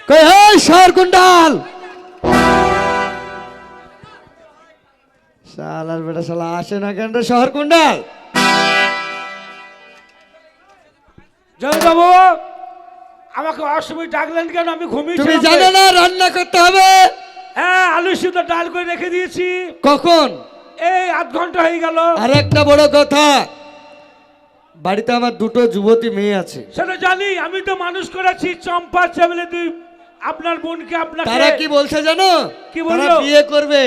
কই এই শহর কুণ্ডাল শালার বেটা শালা আসে না কেন রে শহর কুণ্ডাল? জয় বাবু, আমাকে অসময় ডাকলেন কেন? আমি ঘুমিয়ে তুমি জানো না রান্না করতে হবে? হ্যাঁ, আলু সিদ্ধ ডাল করে রেখে দিয়েছি। কখন? এই আধ ঘন্টা হয়ে গেল। আর একটা বড় কথা, বাড়িতে আমার দুটো যুবতী মেয়ে আছে। সেটা জানি, আমি তো মানুষ করেছি। চম্পা চেমেলে দুই আপনার বোনকে আপনাকে। তারা কি বলছে জানো? কি বললো? তারা বিয়ে করবে।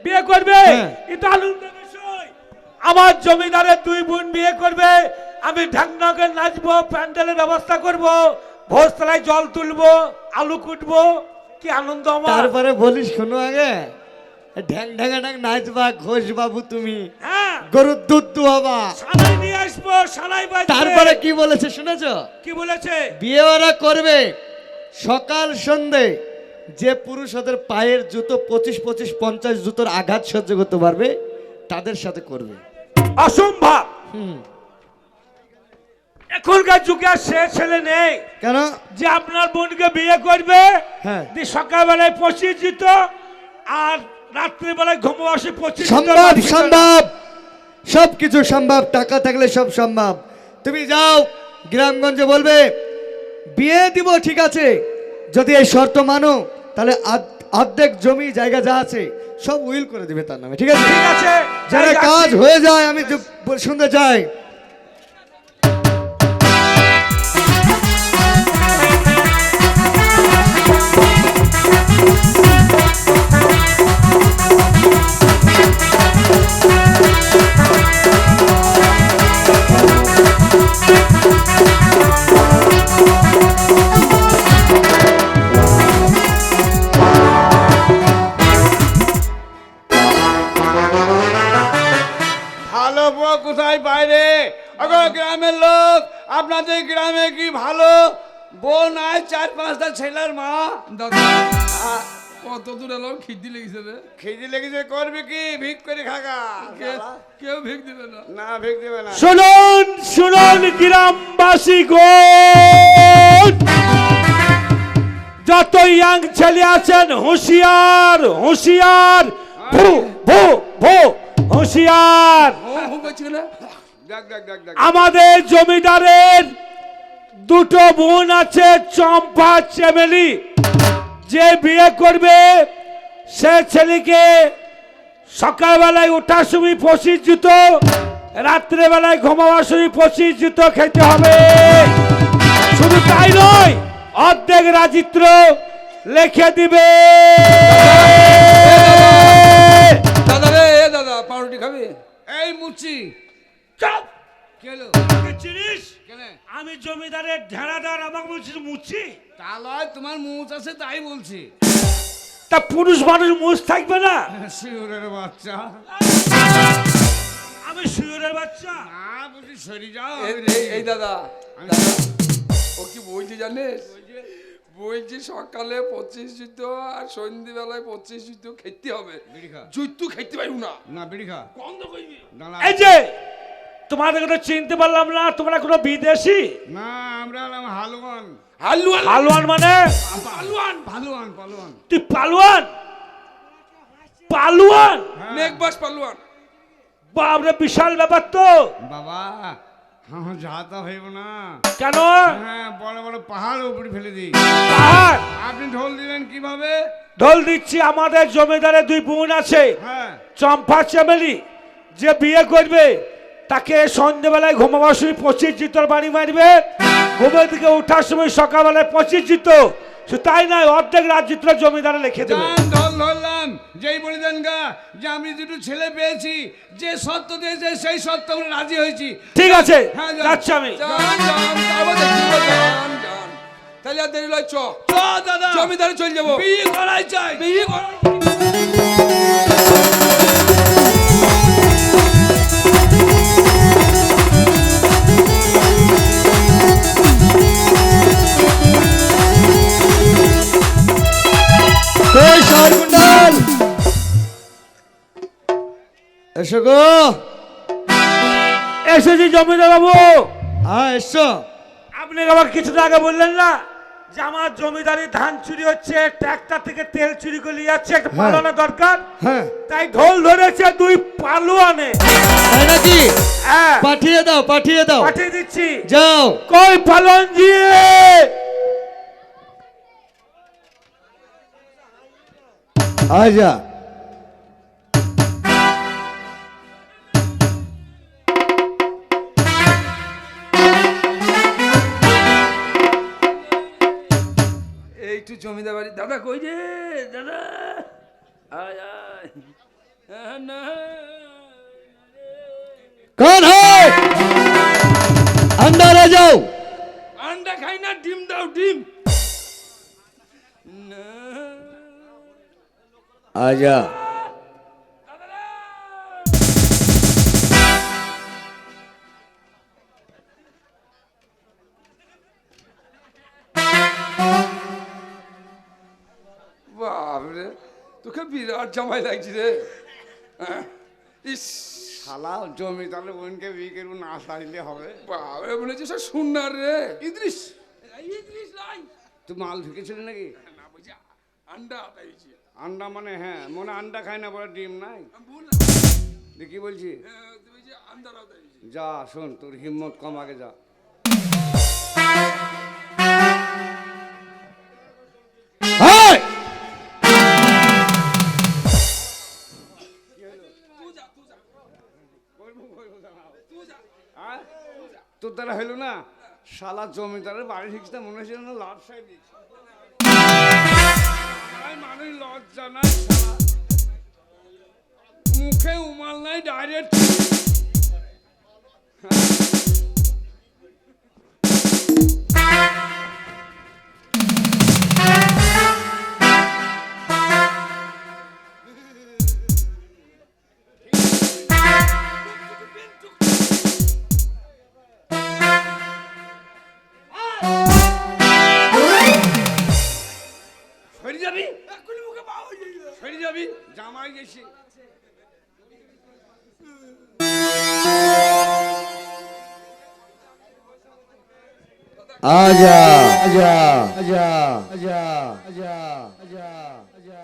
বিয়ে করবে? হ্যাঁ। এটা আনন্দের বিষয়। আমার জমিদারের দুই বোন বিয়ে করবে, আমি ঢাকনাকে নাচবো, প্যান্ডেলের ব্যবস্থা করব, ভোজতলায় জল তুলবো, আলু কুটবো, কি আনন্দ আমার। তারপরে বলিস শোনো আগে, ঢ্যাং ঢ্যাঙা ঢ্যাং নাচবা ঘোষ বাবু তুমি, হ্যাঁ, গরুর দুধ দুয়াবা। সানাই নিয়ে আসবো, সানাই বাজবে। তারপরে কি বলেছে শুনেছো? কি বলেছে? বিয়ে ওরা করবে সকাল সন্ধে, যে পুরুষ ওদের পায়ের জুতো 25-50 জুতোর আঘাত সহ্য করতে পারবে তাদের সাথে করবে। অসম্ভব। হুম। এখনকার যুগে আর সে ছেলে নেই কেন? যে আপনার বোনকে বিয়ে করবে, হ্যাঁ, দিয়ে সকালবেলায় 25 জিত আর রাত্রিবেলায় ঘুমোবাসে 25 সম্ভব সম্ভব, সবকিছু সম্ভব, টাকা থাকলে সব সম্ভব। তুমি যাও গ্রামগঞ্জে বলবে বিয়ে দিব, ঠিক আছে, যদি এই শর্ত মানো তাহলে অর্ধেক জমি জায়গা যা আছে সব উইল করে দিবে তার নামে, ঠিক আছে? ঠিক আছে, যারা যাই কাজ যাচ্ছি। হয়ে যায় আমি শুনতে চাই। ভালো বউ কোথায়? বাইরে। আগো গ্রামের লোক, আপনাদের গ্রামে কি ভালো বউ নাই? 4-5টা ছেলের মা। দাদা কত দূর এলো? খিদি লেগেছে রে। খিদি লেগেছে, করবে কি? ভিক করে খাগা। কেউ ভিক দিবে না। না, ভিক দেবে না। শুনুন শুনুন গ্রামবাসী গো, যত ইয়াং ছেলে আছেন হুঁশিয়ার হুঁশিয়ার, ভু ভু ভু হুঁশিয়ার। দেখ দেখ দেখ দেখ। আমাদের জমিদারের দুটো বোন আছে, চম্পা চেমেলি। যে বিয়ে করবে সে ছেলেকে সকালবেলায় ওঠার সময় 25 জুতো, রাত্রেবেলায় ঘুমাবার সময় 25 জুতো খেতে হবে। শুধু তাই নয়, অর্ধেক রাজিত্র লিখে দিবে। দাদা রে, দাদা পাউরুটি খাবি? এই মুচি চুপ! কেলো আমাকে চিনিস? কেনে? আমি জমিদারের ঢেড়াদার, আমাকে বলছিস মুচি? তা লয়, তোমার মুচ আছে তাই বলছি। তা পুরুষ মানুষ মুছ থাকবে না? শিউরের বাচ্চা। আমি শুয়োরের বাচ্চা? না বুঝি, সরি যাও। এই দাদা, দাদা, ও কি বলছি জানিস? বলছি সকালে 25 জুতো আর সন্ধ্যেবেলায় 25 জুতো খেতে হবে। বিড়ি খা। জুতো খেতে পারবো না। না, বিড়ি খা। বন্ধ করবি। দাঁড়া। এই যে তোমাদের কথা চিনতে পারলাম না, তোমরা কোনো বিদেশি? না, আমরা হলাম হালুয়ান। হালুয়ান। পালোয়ান মানে? হালুয়ান। পালোয়ান পালোয়ান। তুই পালোয়ান? পালোয়ান? নেকবাস পালুয়ান। বাপরে, বিশাল ব্যাপার তো। বাবা, আমার যাতা হইব না। কেন? হ্যাঁ, বড় বড় পাহাড় উপরে ফেলে দিই। পাহাড়? আপনি ঢোল দিলেন কিভাবে? ঢোল দিচ্ছি। আমাদের জমিদারের দুই বোন আছে, হ্যাঁ, চম্পা চেমেলি। যে বিয়ে করবে তাকে সন্ধ্যেবেলায় ঘুমাবার সময় 25 জিতর বাড়ি মারবে, ঘুমের দিকে ওঠার সময় সকালবেলায় 25 জিত। শুধু তাই নয়, অর্ধেক রাজ্যিত্র জমিদারে লিখে দেবে। যান, ঢোল ধরলাম। যেই বলে দেন গা যে আমি দুটো ছেলে পেয়েছি, যে সত্য দিয়েছে সেই সত্য আমরা রাজি হয়েছি। ঠিক আছে, হ্যাঁ, যান। যাচ্ছি আমি। যান যান, তারপর দেখছি যান যান। তাহলে আর দেরি লয়, চ চ দাদা, জমিদারে চলে যাবো। বিয়ে করাই চাই। বিয়ে কর। এই শহর কুণ্ডাল এসো গো। এসেছি জমিদার বাবু। হ্যাঁ এসো। আপনি আবার কিছুটা আগে বললেন না যে আমার জমিদারি ধান চুরি হচ্ছে, ট্রাক্টর থেকে তেল চুরি করে নিয়ে যাচ্ছে, একটা হ্যাঁ। পালানো দরকার। হ্যাঁ তাই ঢোল ধরেছে 2 পালোয়ানে। তাই নাকি? হ্যাঁ, পাঠিয়ে দাও, পাঠিয়ে দাও, পাঠিয়ে দিচ্ছি। যাও। কই পালন জি? আজা এইটু জমিদার বাড়ি দাদা কই রে দাদা, আয় আয়। না कौन है? अंदर आ जाओ। আন্ডা খাই না, ডিম দাও ডিম। না आजा। বাপরে, তোকে বিরাট জামাই লাগছে রে। ইস শালা জমিদারের বোনকে বিয়ে করবো না সারিলে হবে? বাপরে, মনে হচ্ছে সব শুননার রে। ইদ্রিস, ইদ্রিস লাই। তুই মাল ঢুকেছিলি নাকি? না বুঝি আন্ডা আটাইছি। আন্ডা মানে হ্যাঁ, মনে আন্ডা খায় না বলে ডিম নাই। আমি ভুল কি বলছি? তুমি যে আন্ডা আটাইছি। যা শোন, তোর হিম্মত কম, আগে যা। हाय আয়? তোর দ্বারা হইলো না? শালা জমিদারের বাড়ি ঠিকতে মনে হচ্ছে না লাভ সাইড মানুষ লজ্জা নাই, শালা মুখে উমাল নাই, ডাইরেক্ট সরে যাবি, সরে যাবি, জামাই গেছি। आजा आजा आजा आजा आजा आजा आजा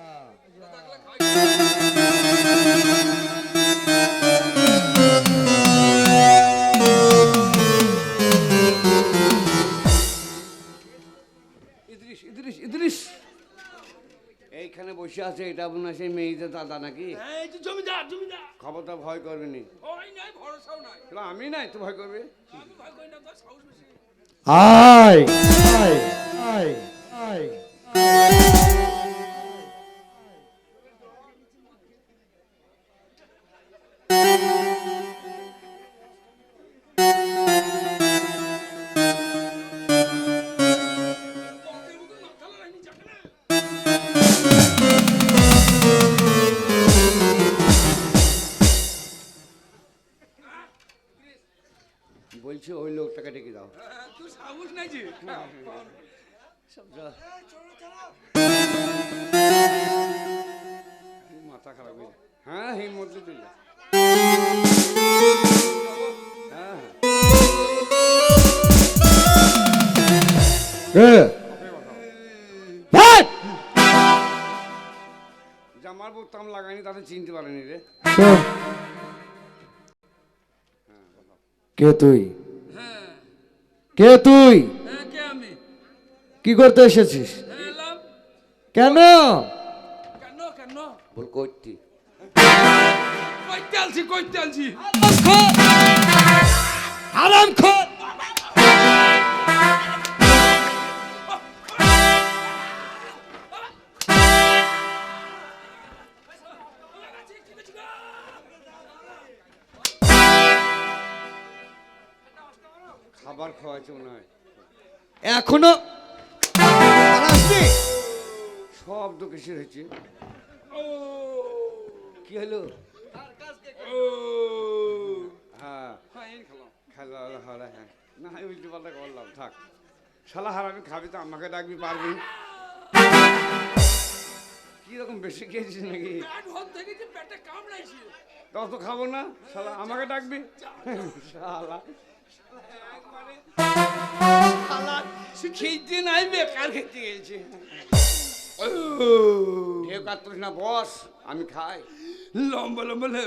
ইদ্রিস ইদ্রিস ইদ্রিস এইখানে বসে আছে, এটা মনে হয় সেই মেয়েদের দাদা নাকি? এই যে জমিদার জমিদার। খবরটা ভয় করবি নি। ভয় নাই, ভরসাও নাই। শালা আমি নাই তো ভয় করবি? আমি ভয় করি না, তোর সাহস বেশি। आय आय आय आय বলছি ওই লোকটাকে ডেকে দাও। তোর সাহস নাই যে। সব যা। মাথা খারাপ হয়ে যায়। হ্যাঁ হিম্মত তুই যা। হ্যাঁ ए भाग জামার বোতাম লাগাইনি, তাতে চিনতে পারেনি রে। শোন কে তুই? হ্যাঁ কে তুই? হ্যাঁ, কে আমি? কি করতে এসেছিস? হ্যাঁ এলাম। কেন? কেন কেন? বল করতি কইতে আলছি কইতে আলছি। হারাম খোর খাবার খাওয়াচ্ছে মনে হয়। এখনো আর আসবি? শব্দ কিসের হচ্ছে? কি হলো? ও হ্যাঁ হ্যাঁ, এই খেলাম। খেলা হারা, হ্যাঁ না উল্টি পাল্টা করলাম, থাক। শালা হারামি খাবি তো আমাকে ডাকবি, পারবি? কিরকম বেশি খেয়েছিস নাকি? পেট ভর থেকে যে পেটে কামড়াইছে। তাও তো খাবো না, শালা আমাকে ডাকবি? শালা খেতে নাই বেকার খেতে গেছে কেউ কাটতিস না বস, আমি খাই। লম্বা লম্বা লে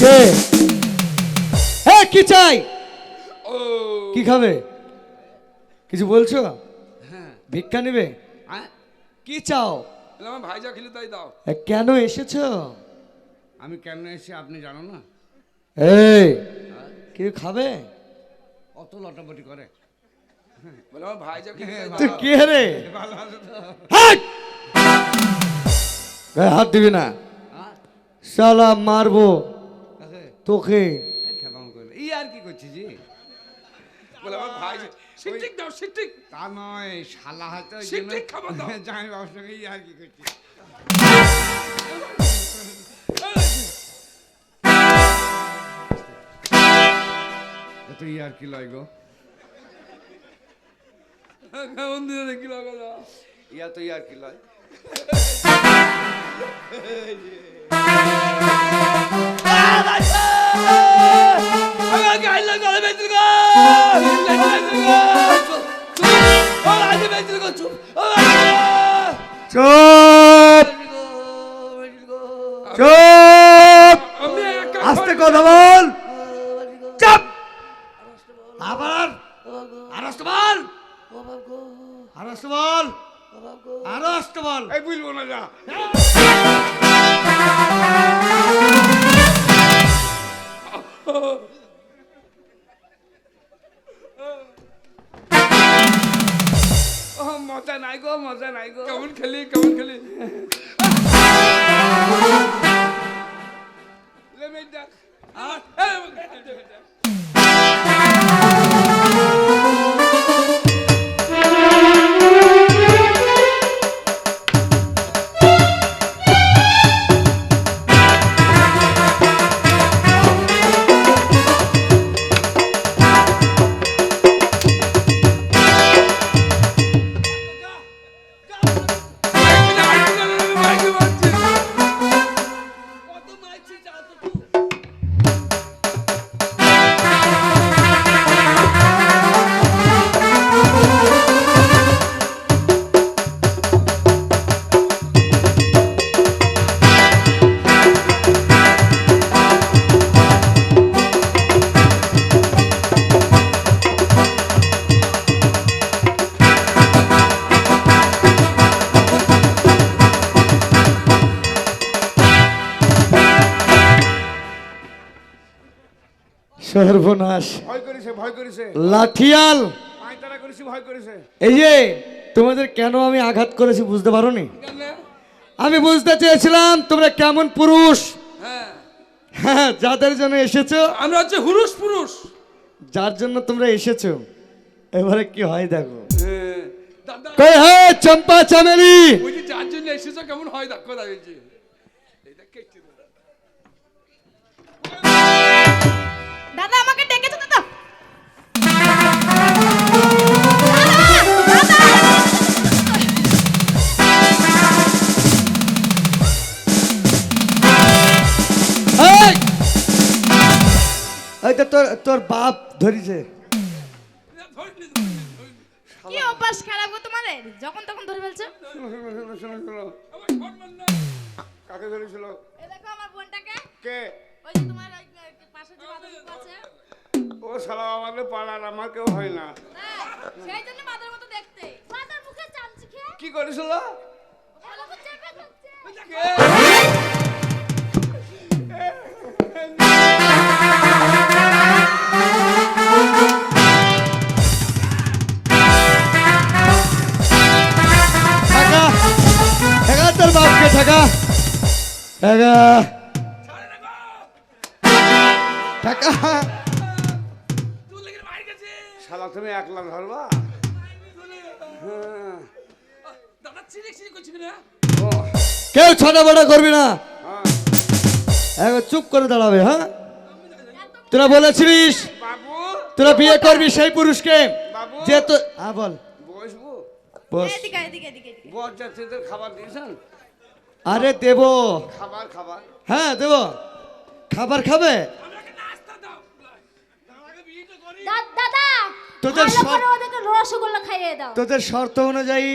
কে? হ্যাঁ, কি চাই? ও কি খাবে? কিছু বলছো? হ্যাঁ ভিক্ষা নেবে? হ্যাঁ? কি চাও? আমার ভাই যা খেলে তাই দাও। কেন এসেছো? আমি কেন এসে আপনি জানো না? এই, কিছু খাবে? অত লটাপটি করে। বলে আমার ভাই যা খেলে তাই তুই দাও। কে রে? ভালো আছে তো? হাট! গায়ে হাত দিবি না, হ্যাঁ? শালা মারবো কাকে? তোকে। এই খেপাম করে ই আর কি করছিস জি? বলে আমার ভাই সিটিক দাও সিটিক। তা নয়, শালা হয়তো ওই ঠিক জন্য ঠিক খাবার দাও। জামাই বাবুর সঙ্গে ই আর কি করছিস? এত ই আর কি লয় গো? কেমন দিয়ে দেখি লাগা দাও। ইয়া তো ই আর কি লয়? চুপ চুপ, আমি একা আস্তে কথা বল। চুপ, আবার আরস্ত বল, আরস্ত বল, আরস্ত বল। এই বুঝবো না যা। ও মজা নাই গো, মজা নাই গো। কেমন খেলি কেমন খেলি। লেমে দেখ। সর্বনাশ, ভয় করেছে, ভয় করেছে। লাঠিয়াল। পায়তারা করেছি, ভয় করেছে। এই যে তোমাদের কেন আমি আঘাত করেছি বুঝতে পারোনি? আমি বুঝতে চেয়েছিলাম তোমরা কেমন পুরুষ। হ্যাঁ হ্যাঁ, যাদের জন্য এসেছো, আমরা হচ্ছে হুরুষ পুরুষ। যার জন্য তোমরা এসেছো, এবারে কি হয় দেখো। দাদা কই হে চম্পা চামেলি, ওই যে যার জন্য এসেছো কেমন হয় দেখো দাঁড়িয়েছি। এটা কেটে দাও। দাদা আমাকে ডেকেছো দাদা। এই! এই তো তোর তোর বাপ ধরিছে। কি অভ্যাস খারাপ গো তোমাদের, যখন তখন ধরে ফেলছো। শোনো, শোনো, শোনো, শোনো। কাকে ধরেছিল? এই দেখো আমার বোনটাকে, কে? ওই যে তোমার ওই পাশে যে বাদর আছে, ও শালা আমাদের পাড়ার, আমার কেউ হয় না। হ্যাঁ, সেই জন্য বাদর মতো দেখতে। বাদর মুখে চামচি খেয়ে কি করেছিল? ভালো করে চেপে ধরছে। কে? ঠাকা ঠাকা, তোর বাপকে ঠাকা ঠাকা ঠাকা। শালা তুমি একলা ধরবা? হ্যাঁ। দাদা চিনি চিনি করছি না। ও, কেউ ছটা বড়া করবি না। হ্যাঁ। এখন চুপ করে দাঁড়াবে, হ্যাঁ? তোরা বলেছিলিস বাবু তোরা বিয়ে করবি সেই পুরুষকে, বাবু। যে তো হ্যাঁ বল বসবো? বস। এদিকে এদিকে এদিকে এদিকে। বরযাত্রীদের খাবার দিয়েছেন? আরে দেবো, খাবার খাবার হ্যাঁ দেবো। খাবার খাবে? দাদা তোদের ভালো সব- করে ওদেরকে রসগোল্লা খাইয়ে দাও। তোদের শর্ত অনুযায়ী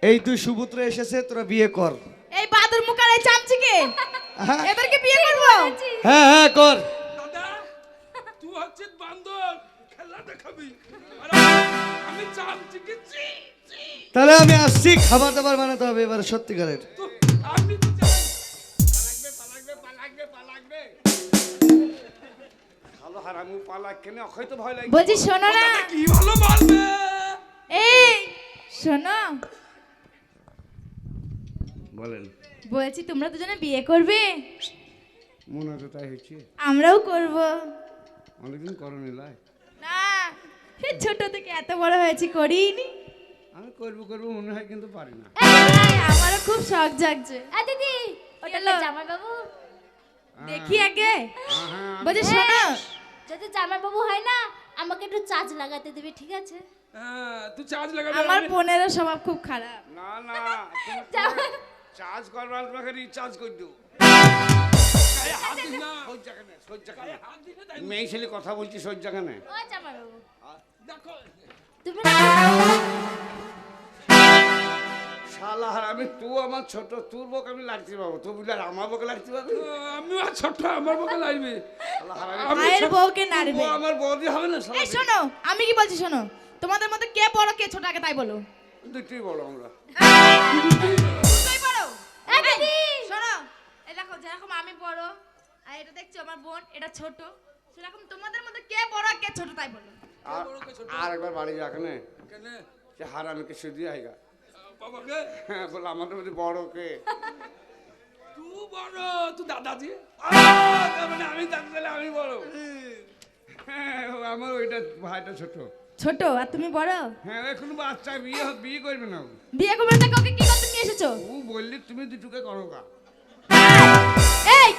এই দুই সুপুত্র এসেছে, তোরা বিয়ে কর। এই বাদুর মুখার এই চামচিকে হ্যাঁ এদেরকে বিয়ে করবো। হ্যাঁ হ্যাঁ কর। দাদা তুই হচ্ছে বান্দর, খেলা দেখাবি আর আমি চামচি গেছি। তাহলে আমি আসছি, খাবার দাবার বানাতে হবে এবার সত্যিকারের। আমি তো চাই পালাকবে ভালো হারামু পালাক কেন হয়তো ভয় লাগে। বলছি শোনো না, কি ভালো মারবে। এই শোনো, বলেন। বলছি তোমরা দুজনে বিয়ে করবে? মনে হতো তাই হচ্ছে, আমরাও করব। অনেকদিন করনি লাই। না এই ছোট থেকে এত বড় হয়েছি করিনি। আমি করবো মনে হয় কিন্তু পারি না। এই, আমারও খুব শখ জাগছে। দিদি ওটা এলো। জামাই বাবু। দেখি আগে। হ্যাঁ বলছি শোনো, যদি জামাই বাবু হয় না আমাকে একটু চার্জ লাগাতে দেবে, ঠিক আছে? হ্যাঁ তুই চার্জ লাগাবি। আমার বোনেরও স্বভাব খুব খারাপ। না না চার্জ করবার তোমাকে রিচার্জ করে দেবো। গায়ে হাত দিস না। মেয়ে ছেলে কথা বলছি সহ্য কেনে। ও জামাই বাবু দেখো তুমি শালা হারামি তুই আমার ছোট, তোর বউকে আমি লাগতে পাবো, তুই বুঝলে আমার বউকে লাগতে পাবি? আমি আর ছোট আমার বকে লাগবে। শালা হারামি মায়ের বউকে তোর নাড়বে। বউ আমার বৌদি হবে না শালা? এই শোনো, আমি কি বলছি শোনো, তোমাদের মধ্যে কে বড় কে ছোট আগে তাই বলো। দুটোই বড় আমরা। তুই বড়? এই দিদি শোনো, এই দেখো যেরকম আমি বড় আর এটা দেখছো আমার বোন এটা ছোট, সেরকম তোমাদের মধ্যে কে বড় কে ছোট তাই বলো। আর একবার বাড়ি যাক না, কেন সে হারামিকে শুধু আইগা। বাবাকে হ্যাঁ বলে আমাদের মধ্যে বড় কে? তুই বড়, তুই দাদাজি। তার মানে আমি জানতে আমি বড়। হ্যাঁ আমার ওইটা ভাইটা ছোট। ছোট আর তুমি বড়? হ্যাঁ এখন বাচ্চা বিয়ে করবে না। বিয়ে করবে না, ওকে কি করতে নিয়ে এসেছো? ও বললি তুমি দুটোকে করো গা। এই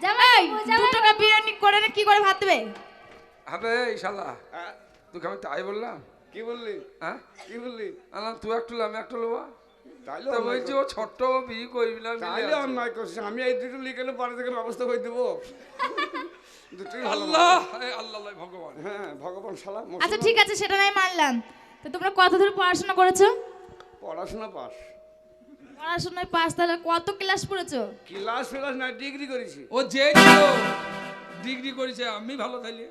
জামাই এই বাবু, 2 জামাই টাকা বিরিয়ানি করে কি করে ভাত দেবে? আবে শালা হ্যাঁ, তোকে আমি তাই বললাম। কি বললি? হ্যাঁ কি বললি? আলাম তুই একটু আমি একটু লোবা। তাইলে তো অন্যায় বলছি ও করছিস। ছোট্ট ও বিয়ে করবি না মিলে তাইলে আছে। অন্যায় করছিস। আমি এই দুটো লিখে পরে থেকে ব্যবস্থা করে দেবো। দুটোই ভালো মানুষ। আল্লাহ এই আল্লাহ আল্লাহ ভগবান। হ্যাঁ ভগবান শালা আচ্ছা ঠিক আছে, সেটা নাই মানলাম। তো তোমরা কত দূর পড়াশোনা করেছো? পড়াশোনা পাস। পড়াশোনায় পাস, তাহলে কত ক্লাস পড়েছো? ক্লাস ফেলাস না ডিগ্রি করেছি। ও যে ছিল ডিগ্রি করেছে, আমি ভালো খাইলে।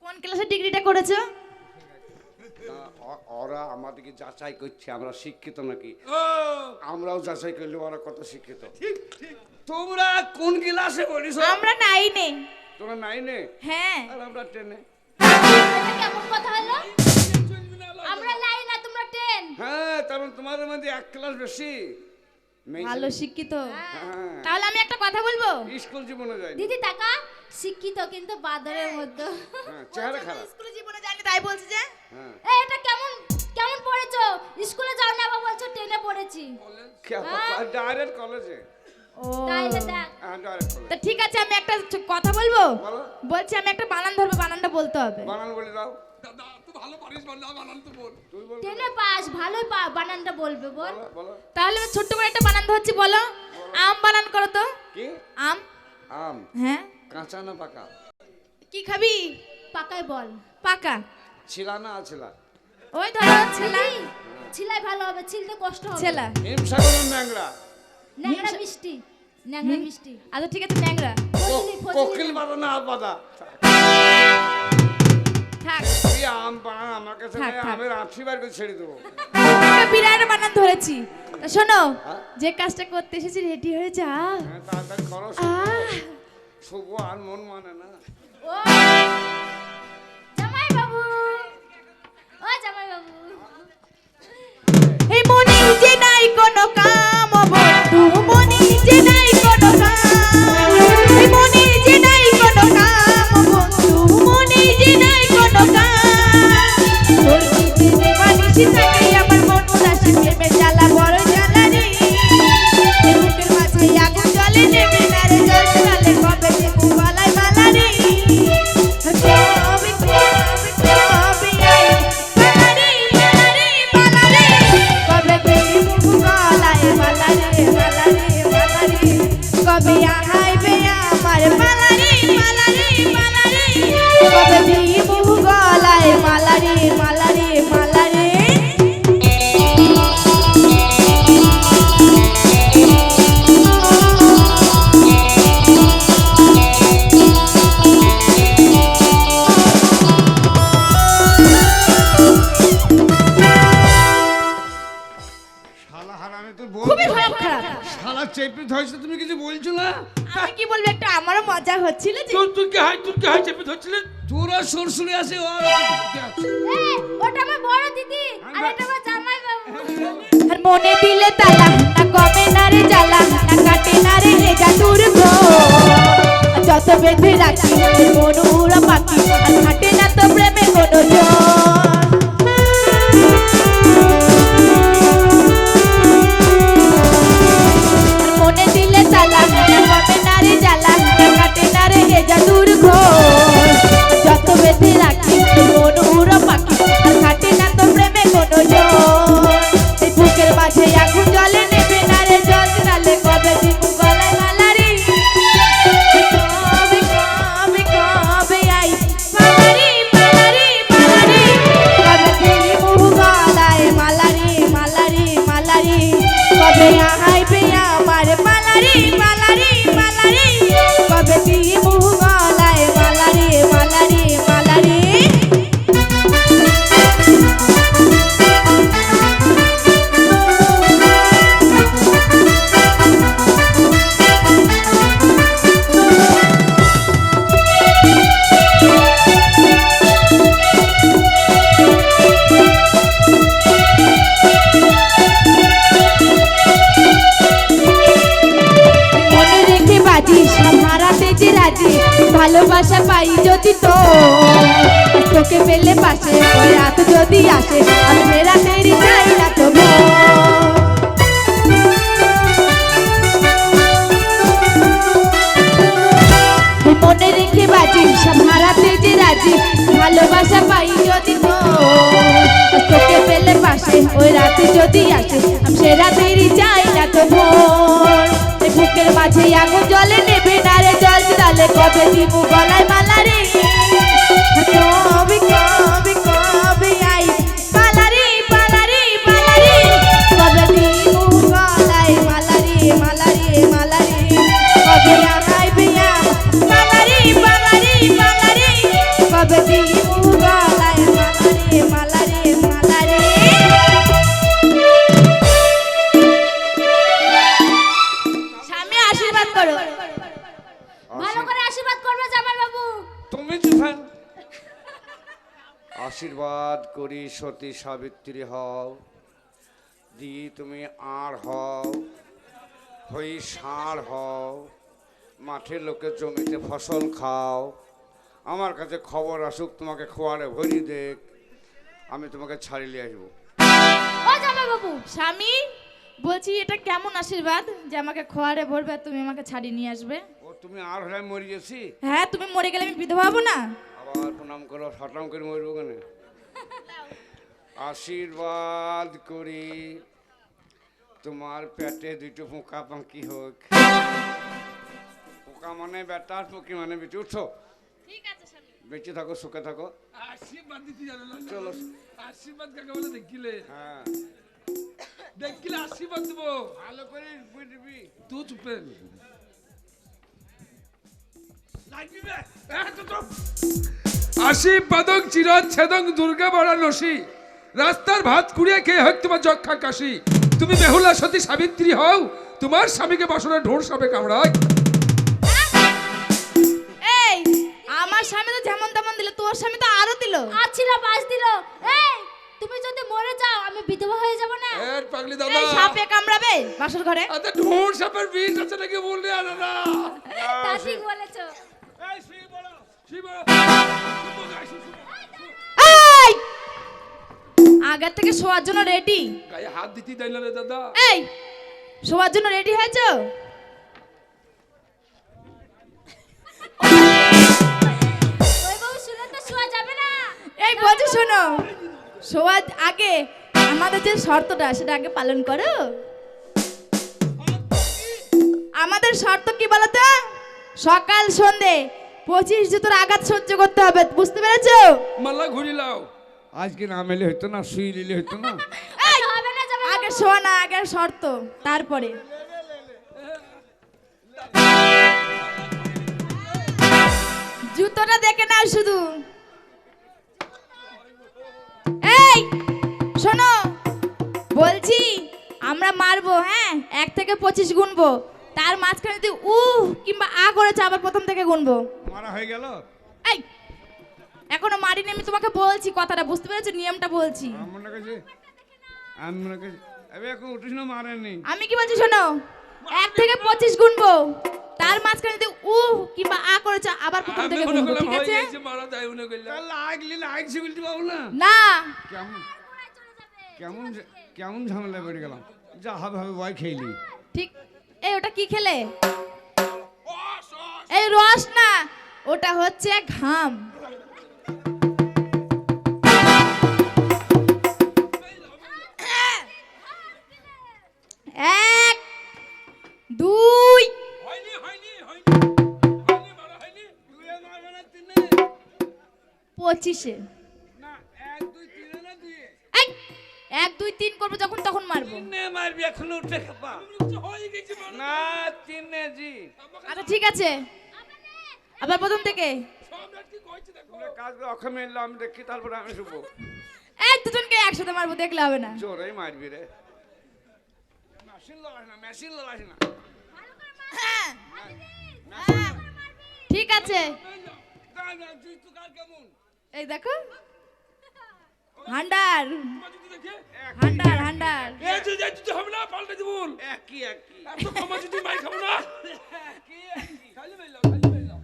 কোন ক্লাসে ডিগ্রিটা করেছো? ওরা আমাদেরকে যাচাই করছে আমরা শিক্ষিত নাকি। ও আমরাও যাচাই করলে ওরা কত শিক্ষিত। তোমরা কোন ক্লাসে পড়িস? আমরা নাইনে। তোমরা নাইনে হ্যাঁ। আর আমরা টেনে। এটা কেমন কথা হলো? আমরা লাই না তোমরা 10। হ্যাঁ তার মানে তোমাদের মধ্যে এক ক্লাস বেশি। মেয়ে ভালো ছেলে। শিক্ষিত। হ্যাঁ তাহলে আমি একটা কথা বলবো। স্কুল জীবনে যায়নি। দিদি টাকা শিক্ষিত কিন্তু বাদরের মধ্যে। হ্যাঁ চেহারা খারাপ। স্কুলে জীবনে যাইনি তাই বলছি যে। হ্যাঁ এই এটা কেমন কেমন পড়েছো? স্কুলে যাও না আবার বলছো 10 এ পড়েছি। ডাইরেক্ট কলেজে। ও তাইলে দেখ হ্যাঁ ডাইরেক্ট তা কলেজ। ঠিক আছে, আমি একটা কথা বলবো। বলো। বলছি আমি একটা বানান ধরবো, বানানটা বলতে হবে। বানান বলে দাও। দাদা তুই ভালো পারিস বল না বানান তো বল। তুই বল। 10 এ পাস ভালোই বানানটা বলবে বল। বলো বলো। তাহলে আমি ছোট্ট করে একটা বানান ধরছি, বলো। আম বানান করো তো। কি? আম। আম হ্যাঁ। কাঁচা না পাকা? কি খাবি? পাকাই বল। পাকা। ছিলা না আছিলা? ওই ধরো ছেলা। ছিলাই ভালো হবে, ছিলতে কষ্ট হবে। ছেলা। হিমসাগরের ন্যাংরা। ন্যাংরা মিষ্টি। ন্যাংরা মিষ্টি। আচ্ছা ঠিক আছে, ন্যাংরা। ফজলি কোকিল বাদা না বাদা। থাক। তুই আম বানান আমার কাছে থাক, নেই, থাক। আমের আঠি বার করে ছেড়ে দেবো। একটা বিরাট বানান ধরেছি। তা শোনো, হ্যাঁ? যে কাজটা করতে এসেছি রেডি হয়ে যা। হ্যাঁ তাড়াতাড়ি করো। আহ শুভ আর মন মানে না। ও জামাই বাবু, ও জামাই বাবু, এই মনে যে নাই কোনো কাম বন্ধু, মনে যে নাই কোনো কাম, এই মনে যে নাই কোনো কাম বন্ধু, মনে যে নাই কোনো কাম, তোর দিনে বানিসি থাকে আমার মন উদাসী প্রেমে জ্বালা বড় জ্বালা রে, এই বুকের মাঝে আগুন জ্বলে নেবে না রে জ্বালা চেপে ধরছে, তুমি কিছু বলছো না? আমি কি বলবো, একটা আমারও মজা হচ্ছিল যে। তুই কি হাই চেপে ধরছিলেন? তোরা সরসরে আছে আর এই, ওটা আমার বড় দিদি আর এটা আমার জামাই বাবু। আর মনে দিলে তালা, না কমে না রে জ্বালা, না কাটে না রে এ জাদুর ঘর। যত বেঁধে রাখি মন উড়া পাখি, আর হাঁটে না তো প্রেমে কোনো জন। আর মনে দিলে তালা, না কমে না রে জ্বালা, না কাটে না রে এ জাদুর ঘর। যত বেঁধে রাখি মন উড়া পাখি, আর হাঁটে না তো প্রেমে কোনো জন। এই বুকের মাঝে আগুন জ্বলে, নেবে না রে জল নালে কবে দিব গলায় মালা রে। কবে কবে কবে আই মালারি মালারি মালারি, কবে দিব গলায় মালারি মালারি মালারি, কবে আইবে আমার মালারি মালারি মালারি, কবে দিব গলায় মালারি মালারি মালারি। মনে রেখে বাজি সব হারাতে যে রাজি, ভালোবাসা পাই যদি তো তোকে পেলে পাশে, ওই রাত যদি আসে আমি ফেরাতেরই চাই না তো মনে রেখে বাজি সব হারাতে যে রাজি, ভালোবাসা পাই যদি তো তোকে পেলে পাশে, ওই রাতে যদি আসে আমি সে রাতেরই চাই না তো ভোর। এই বুকের মাঝে আগুন জ্বলে, নেবে না রে জল তালে কবে দিব গলায় মালা রে। কবে কবে কবে আই পালারি পালারি পালারি, কবে দিব গলায় মালারি মালারি মালারি, কবে আইবে মালারি মালারি মালারি, কবে দিব গলায় মালারি মালারি মালারি। স্বামী আশীর্বাদ করো। ভালো করে আশীর্বাদ করবে জামাই বাবু। তুমি চুফান। আশীর্বাদ করি সতী সাবিত্রী হও, দি তুমি আর হও, হই ষাঁড় হও, মাঠের লোকের জমিতে ফসল খাও। আমার কাছে খবর আসুক, তোমাকে খোয়ারে ভরি দেখ, আমি তোমাকে ছাড়িয়ে আসবো। ও জামাই বাবু, স্বামী বলছি এটা কেমন আশীর্বাদ যে আমাকে খোয়ারে ভরবে আর তুমি আমাকে ছাড়িয়ে নিয়ে আসবে? ও তুমি আর হলে মরে গেছি, হ্যাঁ, তুমি মরে গেলে আমি বিধবা হবো না? আবার প্রণাম করো, হঠাম করে মরবো কেন? আশীর্বাদ করি তোমার পেটে দুটো পোকা পাখি হোক। পোকা মানে বেটার, পকি মানে বেটি। উঠো, ঠিক আছে স্বামী। বেঁচে থাকো, সুখে থাকো। আশীর্বাদ দিতে জানো না? চলো। আশীর্বাদ কাকে বলে দেখিলে? হ্যাঁ, দেখিলে আশীর্বাদ দেবো। ভালো করে বুঝবি। তুই চুপেন। আশীর্বাদং চিরচ্ছেদং দুর্গা বড়া নসি, রাস্তার ভাত কুড়িয়ে খেয়ে হোক তোমার যক্ষা কাশি। তুমি বেহুলা সতী সাবিত্রী হও, তোমার স্বামীকে বাসনে ঢোর সাবে কামড়ায়। এই আমার স্বামী তো যেমন তেমন দিল, তোর স্বামী তো আরো দিল। আছিলা বাস দিল। এই, তুমি যদি মরে যাও আমি বিধবা হয়ে যাব না? এর পাগলি এই দাদা, সাপে কামড়াবে বাসর ঘরে? আচ্ছা ঢোর সাপের বিষ আছে নাকি বললে? আরে না, তা ঠিক বলেছো। এই আগের থেকে শোয়ার জন্য রেডি? গায়ে হাত দিতে দেয় না রে দাদা। এই শোয়ার জন্য রেডি হয়েছো? ওই বাবু শুনে তো শোয়া যাবে না। এই বলছি শোনো, শোয়ার আগে আমাদের যে শর্তটা সেটা আগে পালন করো। আমাদের শর্ত কি বলতো? সকাল সন্ধে 25 জুতোর আঘাত সহ্য করতে হবে, বুঝতে পেরেছো? মালা ঘুরি লাও। আজকে না মেলে হইতো না, শুই নিলে হইতো না। এই, হবে না জামাই আগে শোয়া না, আগে শর্ত, তারপরে জুতোটা দেখে নাও শুধু। এই শোনো, বলছি আমরা মারবো, হ্যাঁ 1 থেকে 25 গুনবো, তার মাঝখানে যদি কিংবা করেছে আবার প্রথম থেকে গুনবো। মারা হয়ে গেল। এই এখনো মারিনি, আমি তোমাকে বলছি কথাটা, বুঝতে পেরেছো? নিয়মটা বলছি। আমি মনে করছি আমি এখন উঠিস না, মারেনি। আমি কি বলছি শোনো, 1 থেকে 25 গুনবো, তার মাঝখানে যদি কিংবা করেছে আবার প্রথম থেকে গুনবো, ঠিক আছে? মারা যায় মনে করলাম। লাগছি বলতে পাবো না। না কেমন কেমন কেমন ঝামেলা পড়ে গেলাম। যা হবে হবে, ভয় খেয়েলি। ঠিক। এই ওটা কি খেলে? এই রস না, ওটা হচ্ছে ঘাম। এক, দুই, হয়নি হয়নি হয়নি হয়নি, মারা হয়নি। 25-এ। না 1 2 3 না 2 এই 1 2 3 করবো যখন তখন মারবো। নে মারবি এখন উঠে খাপা। হয়ে গেছে মারা। না 3 নে জি। আচ্ছা ঠিক আছে, আবার প্রথম থেকে। সব কি কইছে দেখো। তোমরা কাজ করে অক্ষমে এলো, আমি দেখি তারপরে আমি শুবো। এই দুজনকে একসাথে মারবো, দেখলে হবে না। জোরেই মারবি রে। মেশিন লাগাস না। হ্যাঁ, হ্যাঁ, ঠিক আছে। তুই তো কার কেমন? এই দেখো, হান্ডার যদি দেখে হান্ডার হান্ডার। এই যে যদি হবে না পাল্টে দিব। একই একই। এত কমা যদি মাই খাবো না। খালি মেলাও খালি মেলাও।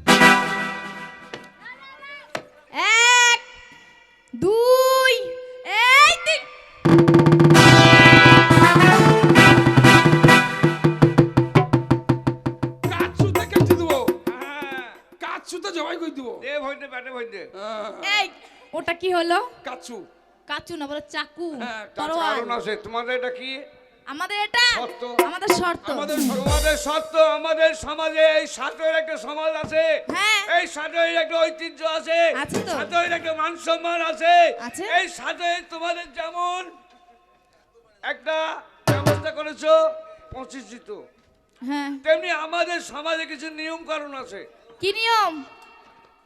1 2 এই 3। কাচুতে কেটে দিব। হ্যাঁ কাচুতে জবাই কই দিব। দে ভয় দে, পেটে ভয় দে। এই ওটা কি হলো? কাচু। কাচু না, বলো চাকু, হ্যাঁ, তরোয়াল। কারণ আছে তোমাদের, এটা কি আমাদের এটা শর্ত। আমাদের শর্ত। তোমাদের সত্য। আমাদের সমাজে এই সাতয়ের একটা সমাজ আছে। হ্যাঁ। এই সাতয়ের একটা ঐতিহ্য আছে। আছে তো। সাতয়ের একটা মান সম্মান আছে। আছে। এই সাতয়ে তোমাদের যেমন একটা ব্যবস্থা করেছো 25 জিতো, হ্যাঁ, তেমনি আমাদের সমাজে কিছু নিয়ম কানুন আছে। কি নিয়ম?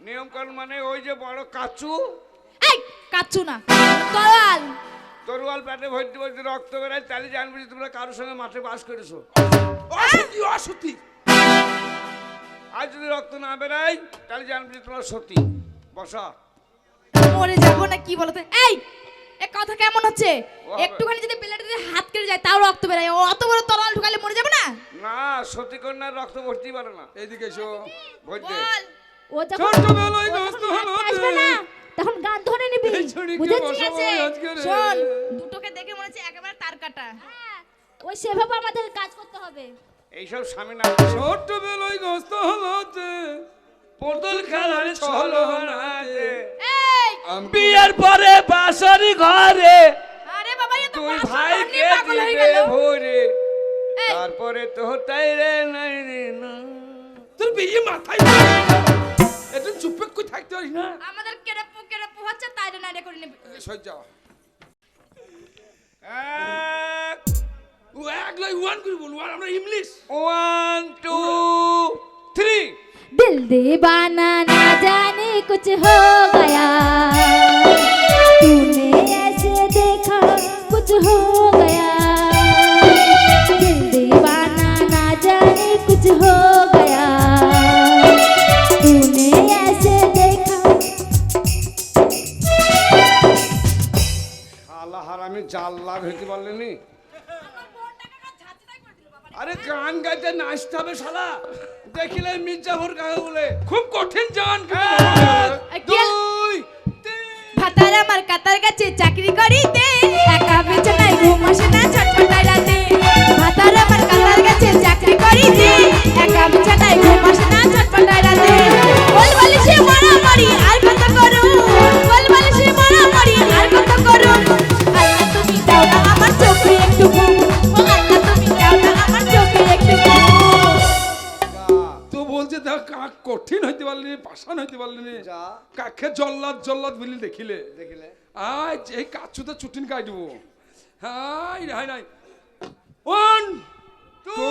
নিয়ম কানুন মানে ওই যে বড় কাচু, এই কাচু না, তরোয়াল। তরোয়াল পেটে ভর্তি ভর্তি রক্ত বেরায়, তাহলে জানবি যে তোমরা কারোর সঙ্গে মাঠে বাস করেছো। অসত্যি অসত্যি। আর যদি রক্ত না বেরায় তাহলে জানবি যে তোমরা সত্যি। বসা। মরে যাবো না কি বলতো? এই এই কথা কেমন হচ্ছে? হবে। একটুখানি যদি বেলাটা যদি হাত কেটে যায় তাও রক্ত বেরায়, অত বড় তরোয়াল ঢুকালে মরে যাবে না? না, সত্যি কন্যার রক্ত ভর্তি পারে না। এইদিকে এসো। ভর্তি। বল। ও যখন ছোটবেলায় ও যখন দোস্ত হাঁটতে হলো আসবে না, তখন গান ধরে নিবি। এই ছড়িকে বুঝেছিস? ঠিক আছে, বসাবো আজকে রে। শোন, দুটোকে দেখে মনে হচ্ছে একেবারে তার কাটা। হ্যাঁ, ওই সেভাবে আমাদের কাজ করতে হবে। এইসব স্বামী না ছোটবেলায় দোস্ত হলো যে পুতুল খেলার ছলো হারাতে। এই বিয়ের পরে বাসরি ঘরে আরে বাবা, এ তো তুই পাগল ভাইকে হয়ে দিবে গেল। ভরে, এই, তারপরে তো তাই রে নাই রে না। তোর বিয়ে মাথায় একটু চুপে কই থাকতে পারিস না। আমাদের কেড়ে হচ্ছে তাই না রে করে নেবে। সহ্য এক, ও একলাই ওয়ান করে বল, ওয়ান আমরা ইংলিশ। 1 2 3। दिल दीवाना ना जाने कुछ हो गया, तूने ऐसे देखा कुछ हो गया। दिल दीवाना ना जाने कुछ हो गया, तूने ऐसे देखा। শালা হারামি জাল্লা হইতে পারলেনি। আরে গান গাইতে নাচতে হবে শালা, দেখিলে মির্জাফর কাকে বলে। খুব কঠিন জান। এক, 2 3। ভাতার আমার কাতার কাছে চাকরি করিতে, একা বিছানায় ঘুম আসে না ছটফটায় রাতে। ভাতার আমার কাতার কাছে চাকরি করিতে, একা বিছানায় ঘুম আসে না ছটফটায় রাতে। বল বালিশে মারামারি আর কত করুন, বল বালিশে মারামারি আর কত করুন। আল্লাহ তুমি দাও না আমার চোখে একটু ঘুম, ও আল্লাহ তুমি দাও না আমার চোখে একটু ঘুম। তো বলছে দেখ কাক কঠিন হইতে পারলি, পাষাণ হইতে পারলি না। যা কাকে জল্লাদ জল্লাদ বলি দেখিলে দেখিলে আজ এই কাচুতে চুটিন কাটবো। হাই হাই নাই। 1 2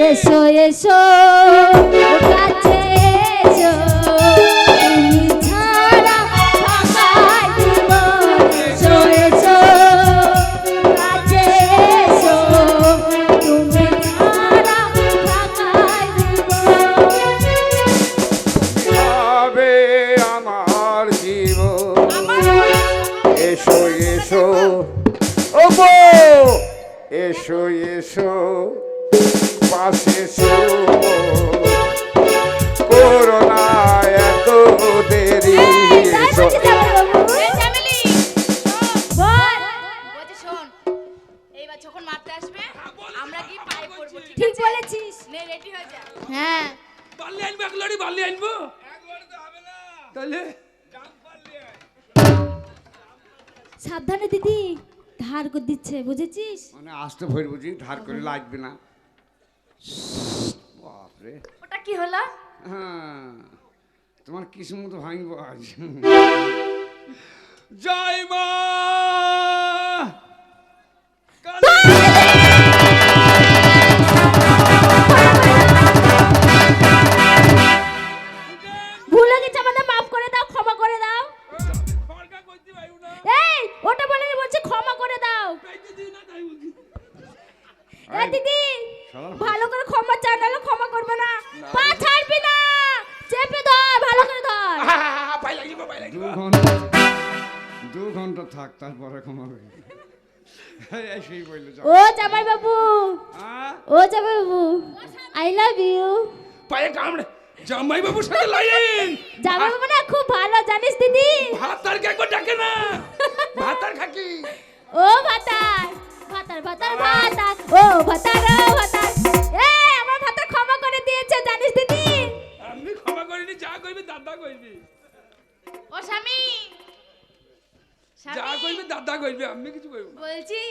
এসো এসো কাছে এসো, তুমি ছাড়া ফাঁকা জীবন। এসো এসো কাছে এসো, এসো ও বউ এসো এসো পাশে এসো করোনা এত দেরি এসো এই ফ্যামিলি বল বলছি শোন এইবার যখন মারতে আসবে আমরা কি পায়ে পড়বো ঠিক বলেছিস নে রেডি হয়ে যা হ্যাঁ বালি আনবো এক লড়ি বালি আনবো তাহলে সাবধানে দিদি ধার করে দিচ্ছে বুঝেছিস মানে আসতে ভয় বুঝি ধার করে লাগবে না বাপরে ওটা কি হলো হ্যাঁ তোমার কিসমত ভাঙবো আজ জয় মা ভুলে গেছে আমাদের মাফ করে দাও ক্ষমা করে দাও এই ওটা বলে বলছে ক্ষমা করে দাও এ দিদি ভালো করে ক্ষমা চাও নাহলে ক্ষমা করবে না পা ছাড়বি না চেপে ধর ভালো করে ধর পাই লাগিব পাই লাগিব 2 ঘন্টা থাক তারপরে ক্ষমা করি এই সেই বললো যাও ও জামাই বাবু হ্যাঁ ও জামাই বাবু আই লাভ ইউ পায়ে কামড়ে জামাই বাবুর সাথে লাইন জামাই বাবু না খুব ভালো জানিস দিদি ভাত আর কে একবার ডাকে না ভাত আর খাকি ও ভাতার ভাতার ভাতার ভাতার ও ভাতার এই আমার ভাতার ক্ষমা করে দিয়েছে জানিস দিদি আমি ক্ষমা করিনি যা কইবি দাদা কইবি ও স্বামী যা স্বামী কইবি দাদা কইবি আমি কিছু কইব না বলছি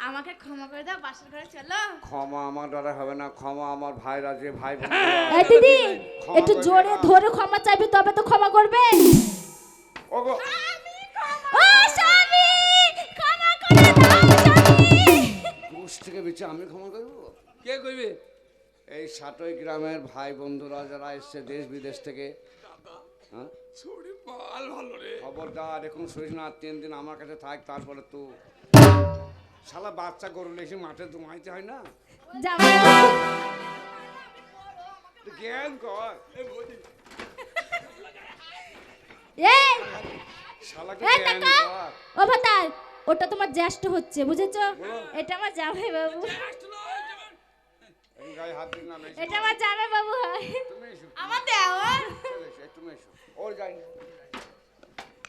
আমাকে ক্ষমা করে দাও বাসার ঘরে চলো ক্ষমা আমার দ্বারা হবে না ক্ষমা আমার ভাইরা যে ভাই বোন এই দিদি ক্ষমা একটু করে জোরে দাও। ধরে ক্ষমা চাইবি তবে তো ক্ষমা করবে ওগো ও স্বামী ক্ষমা করে দাও স্বামী ঘুষ থেকে বেঁচে আমি ক্ষমা করবো কে কইবে এই 60 গ্রামের ভাই বন্ধুরা যারা এসছে দেশ বিদেশ থেকে হ্যাঁ ছড়ি মাল ভালো রে খবরদার এখন শুনিস না 3 দিন আমার কাছে থাক তারপরে তো শালা বাচ্চা গরু লেসে মাঠে দুমাইতে হয় না জামাই বাবু তুই জ্ঞান কর এই শালাকে এই জ্ঞান টাকা কর ও ভাতার ওটা তোমার জ্যেষ্ঠ হচ্ছে বুঝেছো এটা আমার জামাই বাবু এই গায়ে হাত দিন না মেশো এটা আমার জামাই বাবু হয় তুমি এসো আমার দেওয়ার চলে এসো একটু মেশো ওর যাই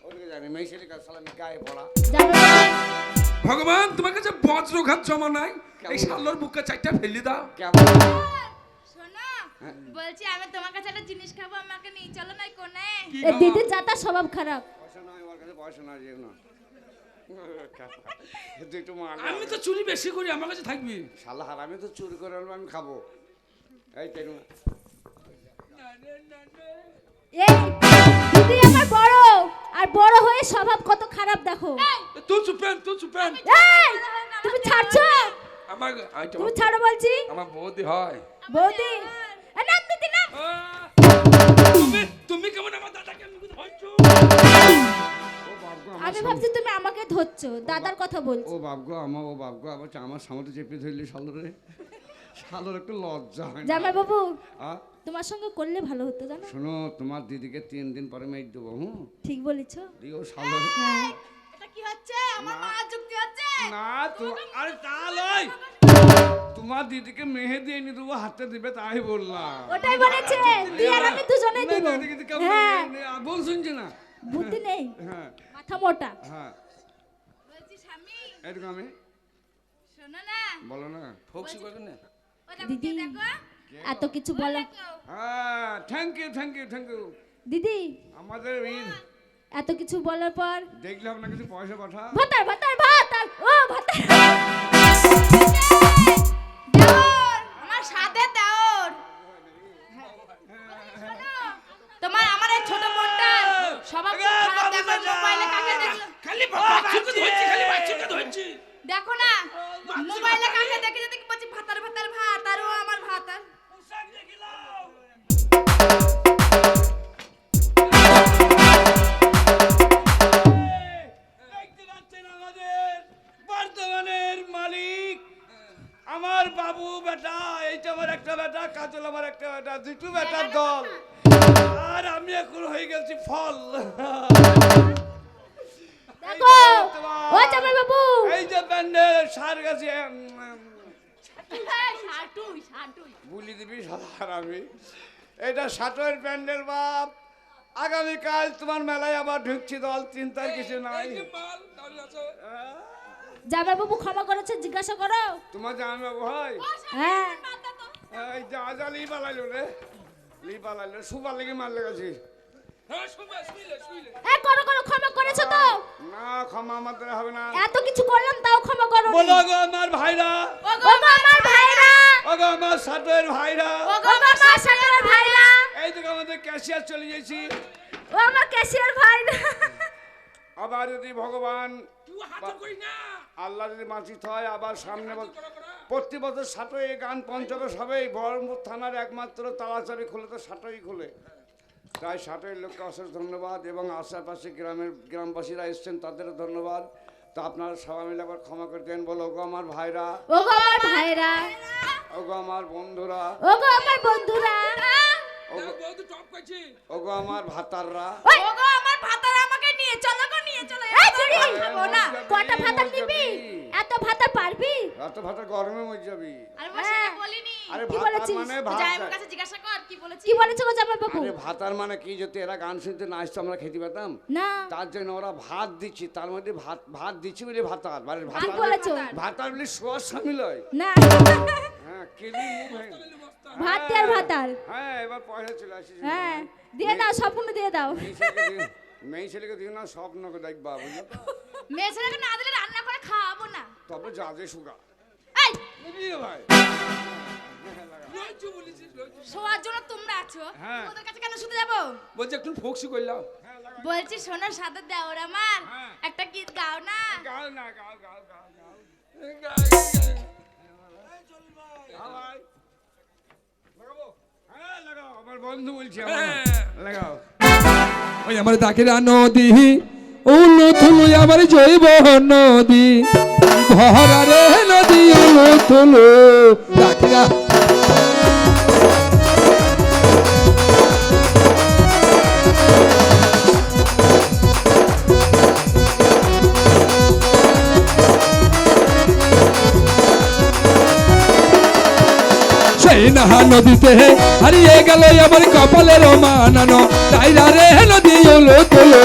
ওদিকে যাই মেশেলি কাজ শালা আমি গায়ে পড়া জামাই বাবু ভগবান তোমার কাছে বজ্রঘাত জমা নাই এই শালোর বুকে চারটা ফেলে দাও কেমন শোনো বলছি আমি তোমার কাছে একটা জিনিস খাবো আমাকে নিয়ে চলো না কোনে এই দিদি চাতা স্বভাব খারাপ পয়সা নাই আমার কাছে পয়সা নাই যে না দুটো মার আমি তো চুরি বেশি করি আমার কাছে থাকবি শালা হারামি তো চুরি করে আনবো আমি খাবো এই তেরু এই দিদি আমার বড় আর বড় হয়ে স্বভাব কত খারাপ দেখো তুই চুপেন তুই চুপেন এই তুমি ছাড়ছো আমার তুমি ছাড়ো বলছি আমার বৌদি হয় বৌদি এ না দিদি না তুমি তুমি কেমন আমার দাদাকে আমি ধরছো আমি ভাবছি তুমি আমাকে ধরছো দাদার কথা বলছো ও বাবগো আমার ও বাবগো আমার সামনে চেপে ধরলি শালোরে শালোর একটু লজ্জা হয় না জামাই বাবু আ? তোমার সঙ্গে করলে ভালো হতো জানো শোনো তোমার দিদিকে 3 দিন পরে মেয়ে দেবো হুম ঠিক বলেছো দিও শালোর হ্যাঁ এটা কি হচ্ছে আমার মা যুক্তি হচ্ছে না তো আরে তা লয় তোমার দিদিকে মেহেদি এনে দেবো হাতে দিবে তাই বললাম ওটাই বলেছে তুই আর আমি দুজনেই দেব হ্যাঁ বল শুনছি না বুদ্ধি নেই হ্যাঁ মাথা মোটা হ্যাঁ বলছি স্বামী এরকম আমি শোনো না বলো না ফোকসি করবেন না ওটা দিদি দেখো এত কিছু বলা হ্যাঁ thank you thank you thank you দিদি আমাদের ঈদ এত কিছু বলার পর দেখলে আপনার কিছু পয়সা পাঠা ভাতার ভাতার ভাতার ও ভাতার দেওর আমার সাথে দেওর তোমার আমার এই ছোট মনটা সবার খুব খারাপ দেখো মোবাইলে কাকে দেখলো খালি বাচ্চাকে ধরছি খালি বাচ্চাকে ধরছি দেখো না মোবাইলে কাকে দেখে যদি বলছি ভাতার ভাতার ভাত আর ও আমার ভাত আর দেখতে পাচ্ছেন আমাদের বর্তমানের মালিক আমার বাবু বেটা এইটা আমার একটা বেটা কাজল আমার একটা বেটা দুটো বেটার দল আর আমি এখন হয়ে গেছি ফল দেখো ও বুলি দিবি সাধার আমি। এটা সাটোয়ের প্যান্ডেল বাপ, আগামীকাল তোমার মেলায় আবার ঢুকছি দল, চিন্তার কিছু নাই। মাল দাঁড়িয়ে আছে। জামাই বাবু ক্ষমা করেছে জিজ্ঞাসা করো। তোমার জামাই বাবু হয়? হ্যাঁ এই যা যা লি পালাইলো রে, লি পালাইলো, সুপার লেগে মার লেগেছি। হ্যাঁ শুইলে এ করো করো, ক্ষমা করেছো তো? না ক্ষমা আমাদের হবে না। এত কিছু করলাম তাও ক্ষমা করো। বলো গো আমার ভাইরা, ওগো আমার ভাইরা, ওগো আমার সাটোয়ের ভাইরা, ওগো আমার সাগরের ভাইরা, এই তো আমাদের ক্যাশিয়ার চলে গেছি। ও আমার ক্যাশিয়ার ভাইরা। আবার যদি ভগবান তুই হাত কই না। আল্লাহ যদি মাছিত হয়, আবার সামনে প্রতি বছর সাটোই গান পঞ্চদশ হবে। বহরমপুর থানার একমাত্র তালাচাবি খুলে তো সাটোই খুলে। তাই সাটোই লোককে অশেষ ধন্যবাদ, এবং আশেপাশে গ্রামবাসীরা এসছেন তাদেরও ধন্যবাদ। তো আপনারা সবাই মিলে আবার ক্ষমা করে দেন। বলো ওগো আমার ভাইরা, ওগো আমার ভাইরা, ওগো আমার বন্ধুরা, ওগো আমার বন্ধুরা, ওগো বহুত টপ করছি। ওগো আমার ভাতাররা। ওগো আমার ভাতার আমাকে নিয়ে চলো গো, নিয়ে চলো। এই বুড়ি, খাবো না। কটা ভাতা নিবি? এত ভাতা পারবি? এত ভাতা গরমে মরে যাবি। আরে বাবা সেটা বলিনি। আরে কি ভাতার বলেছিস? মানে ভাত। যাই আমার কাছে জিজ্ঞাসা কর কি বলেছি। কি বলেছো গো জামাই বাবু? আরে ভাতার মানে কি, যদি এরা গান শুনতে না আসতো আমরা খেতে পেতাম? না তার জন্য ওরা ভাত দিচ্ছি, তার মধ্যে ভাত ভাত দিচ্ছি বলে ভাতার, মানে কি ভাতার বলেছো? ভাতার বলে সোয়ার সামিল হয়। না হ্যাঁ কেলি মুখ হয়ে। ভাত আর ভাতার। হ্যাঁ এবার পয়সা চলে আসিস। হ্যাঁ দিয়ে দাও, সম্পূর্ণ দিয়ে দাও। মেয়ে ছেলেকে দিও না, স্বপ্নকে দেখবা বুঝলো। মেয়ে ছেলেকে না দিলে রান্না করে খাওয়াবো না। তবে যা যে সুগা এই ভাই। লজ্জু বলেছিস লজ্জু। শোয়ার জন্য তোমরা আছো, হ্যাঁ। ওদের কাছে কেন শুতে যাবো? বলছে একটু ফোকসি করলাম। বলছি সোনার সাথে দেওর আমার হ্যাঁ। একটা গীত গাও না। গাও না, গাও গাও গাও গাও। হ্যাঁ ভাই লাগাবো। হ্যাঁ লাগাও, আমার বন্ধু বলছি আমার। লাগাও। ওই আমার দাকিরা নদী উলু থুলু আমার জৈব নদী ভরা রে নদী উলু থুলু দাকিরা সেই নাহা নদীতে হারিয়ে গেল আমার কপালের মানানো তাইরা রে নদী উলু থুলু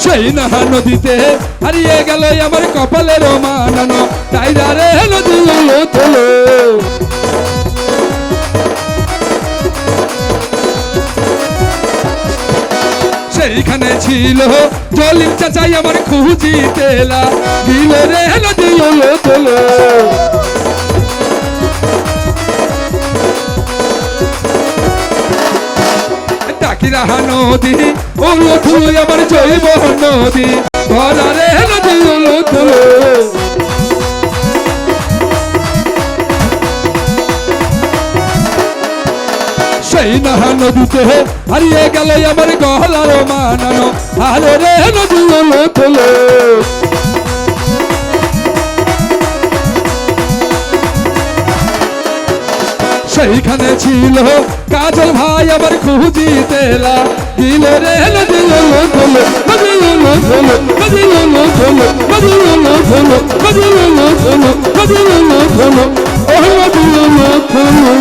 সেই নাহা নদীতে হারিয়ে গেল আমার কপালের মানানো তাইরা রে নদী উলু থুলু সেইখানে ছিল জলিল চাচাই আমার খুঁজি তেলা দিল রে নদী উলু থুলু ডাকিরা নদী উলু থুলু আমার জৈব নদী ভরা রে নদী উলু থুলু সেই নাহা নদীতে হারিয়ে গেল আমার গহলার মানানো আলো রে নদী উলু থুলু সেইখানে ছিল কাজল ভাই আমার খুঁজি তেলা দিল রে নদী উলু থুলু নদী উলু থুলু নদী উলু থুলু নদী উলু থুলু নদী উলু থুলু নদী উলু থুলু ও নদী উলু থুলু